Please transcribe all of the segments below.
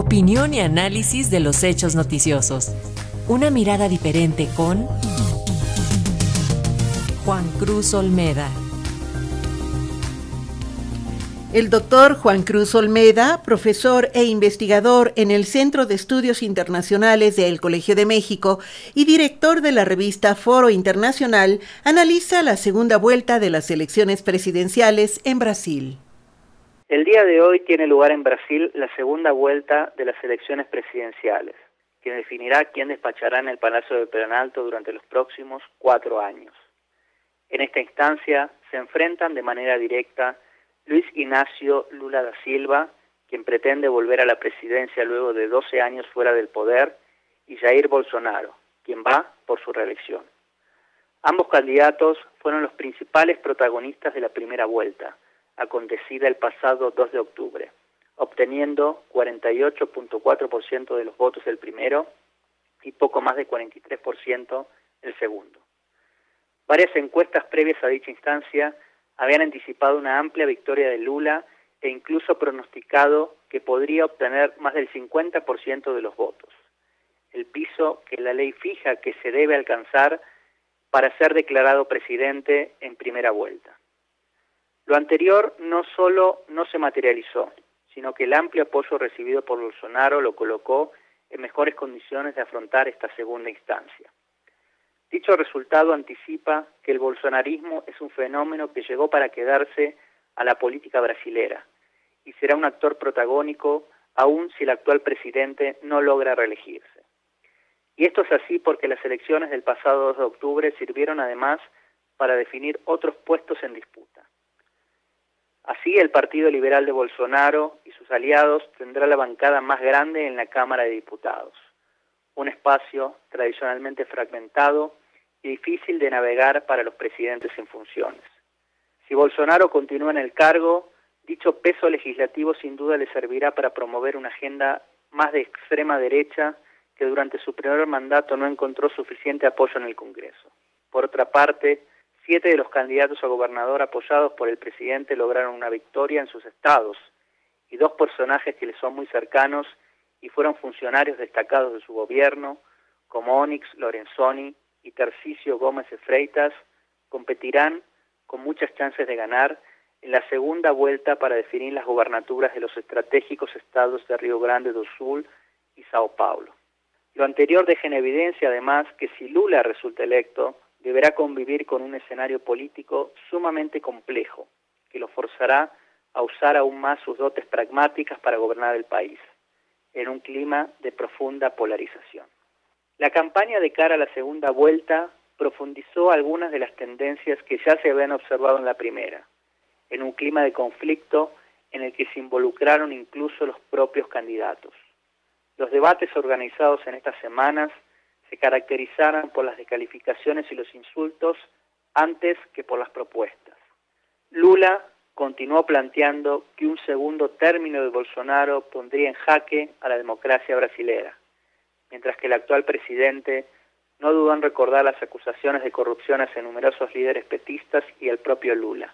Opinión y análisis de los hechos noticiosos. Una mirada diferente con Juan Cruz Olmeda. El doctor Juan Cruz Olmeda, profesor e investigador en el Centro de Estudios Internacionales del Colegio de México y director de la revista Foro Internacional, analiza la segunda vuelta de las elecciones presidenciales en Brasil. El día de hoy tiene lugar en Brasil la segunda vuelta de las elecciones presidenciales, que definirá quién despachará en el Palacio del Planalto durante los próximos 4 años. En esta instancia se enfrentan de manera directa Luiz Inácio Lula da Silva, quien pretende volver a la presidencia luego de 12 años fuera del poder, y Jair Bolsonaro, quien va por su reelección. Ambos candidatos fueron los principales protagonistas de la primera vuelta, acontecida el pasado 2 de octubre, obteniendo 48.4% de los votos el primero y poco más de 43% el segundo. Varias encuestas previas a dicha instancia habían anticipado una amplia victoria de Lula e incluso pronosticado que podría obtener más del 50% de los votos, el piso que la ley fija que se debe alcanzar para ser declarado presidente en primera vuelta. Lo anterior no solo no se materializó, sino que el amplio apoyo recibido por Bolsonaro lo colocó en mejores condiciones de afrontar esta segunda instancia. Dicho resultado anticipa que el bolsonarismo es un fenómeno que llegó para quedarse a la política brasilera y será un actor protagónico aun si el actual presidente no logra reelegirse. Y esto es así porque las elecciones del pasado 2 de octubre sirvieron además para definir otros puestos en disputa. Así, el Partido Liberal de Bolsonaro y sus aliados tendrá la bancada más grande en la Cámara de Diputados, un espacio tradicionalmente fragmentado y difícil de navegar para los presidentes en funciones. Si Bolsonaro continúa en el cargo, dicho peso legislativo sin duda le servirá para promover una agenda más de extrema derecha que durante su primer mandato no encontró suficiente apoyo en el Congreso. Por otra parte, 7 de los candidatos a gobernador apoyados por el presidente lograron una victoria en sus estados, y 2 personajes que les son muy cercanos y fueron funcionarios destacados de su gobierno, como Onyx Lorenzoni y Tarcísio Gomes de Freitas, competirán con muchas chances de ganar en la segunda vuelta para definir las gobernaturas de los estratégicos estados de Río Grande do Sul y Sao Paulo. Lo anterior deja en evidencia además que si Lula resulta electo, deberá convivir con un escenario político sumamente complejo, que lo forzará a usar aún más sus dotes pragmáticas para gobernar el país, en un clima de profunda polarización. La campaña de cara a la segunda vuelta profundizó algunas de las tendencias que ya se habían observado en la primera, en un clima de conflicto en el que se involucraron incluso los propios candidatos. Los debates organizados en estas semanas se caracterizaron por las descalificaciones y los insultos antes que por las propuestas. Lula continuó planteando que un segundo término de Bolsonaro pondría en jaque a la democracia brasilera, mientras que el actual presidente no dudó en recordar las acusaciones de corrupción hacia numerosos líderes petistas y al propio Lula,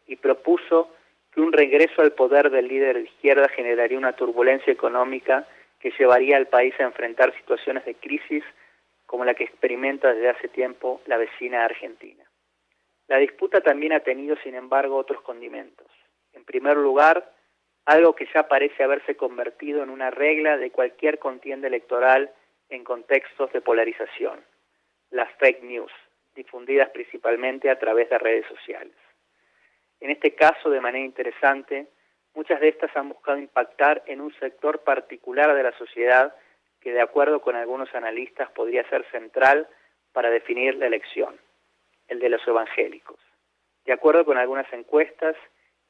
y propuso que un regreso al poder del líder de izquierda generaría una turbulencia económica que llevaría al país a enfrentar situaciones de crisis como la que experimenta desde hace tiempo la vecina Argentina. La disputa también ha tenido, sin embargo, otros condimentos. En primer lugar, algo que ya parece haberse convertido en una regla de cualquier contienda electoral en contextos de polarización: las fake news, difundidas principalmente a través de redes sociales. En este caso, de manera interesante, muchas de estas han buscado impactar en un sector particular de la sociedad que, de acuerdo con algunos analistas, podría ser central para definir la elección: el de los evangélicos. De acuerdo con algunas encuestas,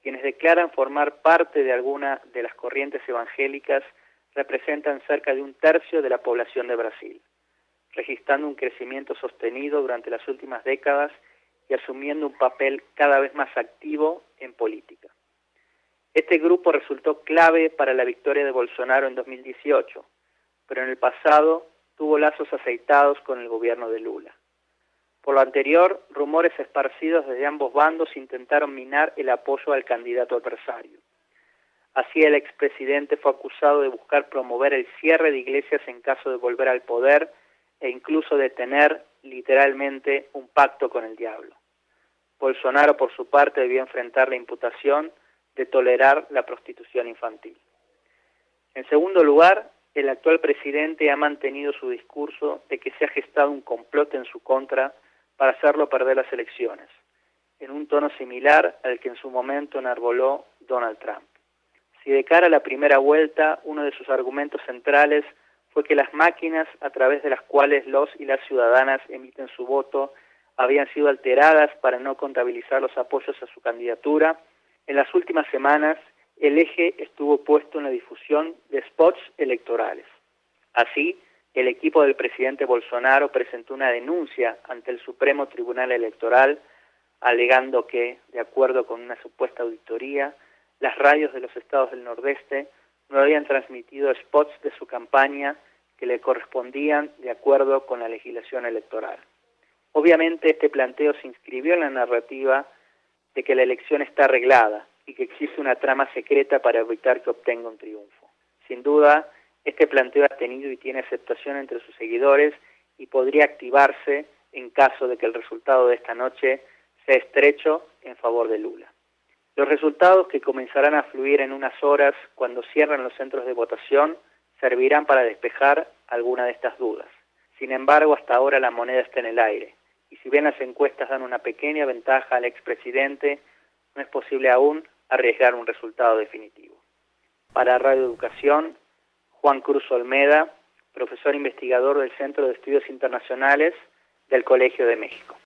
quienes declaran formar parte de alguna de las corrientes evangélicas representan cerca de 1/3 de la población de Brasil, registrando un crecimiento sostenido durante las últimas décadas y asumiendo un papel cada vez más activo en política. Este grupo resultó clave para la victoria de Bolsonaro en 2018, pero en el pasado tuvo lazos aceitados con el gobierno de Lula. Por lo anterior, rumores esparcidos desde ambos bandos intentaron minar el apoyo al candidato adversario. Así, el expresidente fue acusado de buscar promover el cierre de iglesias en caso de volver al poder e incluso de tener, literalmente, un pacto con el diablo. Bolsonaro, por su parte, debió enfrentar la imputación de tolerar la prostitución infantil. En segundo lugar, el actual presidente ha mantenido su discurso de que se ha gestado un complot en su contra para hacerlo perder las elecciones, en un tono similar al que en su momento enarboló Donald Trump. Si de cara a la primera vuelta, uno de sus argumentos centrales fue que las máquinas a través de las cuales los y las ciudadanas emiten su voto habían sido alteradas para no contabilizar los apoyos a su candidatura, en las últimas semanas el eje estuvo puesto en la difusión de spots electorales. Así, el equipo del presidente Bolsonaro presentó una denuncia ante el Supremo Tribunal Electoral, alegando que, de acuerdo con una supuesta auditoría, las radios de los estados del Nordeste no habían transmitido spots de su campaña que le correspondían de acuerdo con la legislación electoral. Obviamente, este planteo se inscribió en la narrativa de que la elección está arreglada y que existe una trama secreta para evitar que obtenga un triunfo. Sin duda, este planteo ha tenido y tiene aceptación entre sus seguidores y podría activarse en caso de que el resultado de esta noche sea estrecho en favor de Lula. Los resultados, que comenzarán a fluir en unas horas cuando cierren los centros de votación, servirán para despejar alguna de estas dudas. Sin embargo, hasta ahora la moneda está en el aire, y si bien las encuestas dan una pequeña ventaja al expresidente, no es posible aún arriesgar un resultado definitivo. Para Radio Educación, Juan Cruz Olmeda, profesor investigador del Centro de Estudios Internacionales del Colegio de México.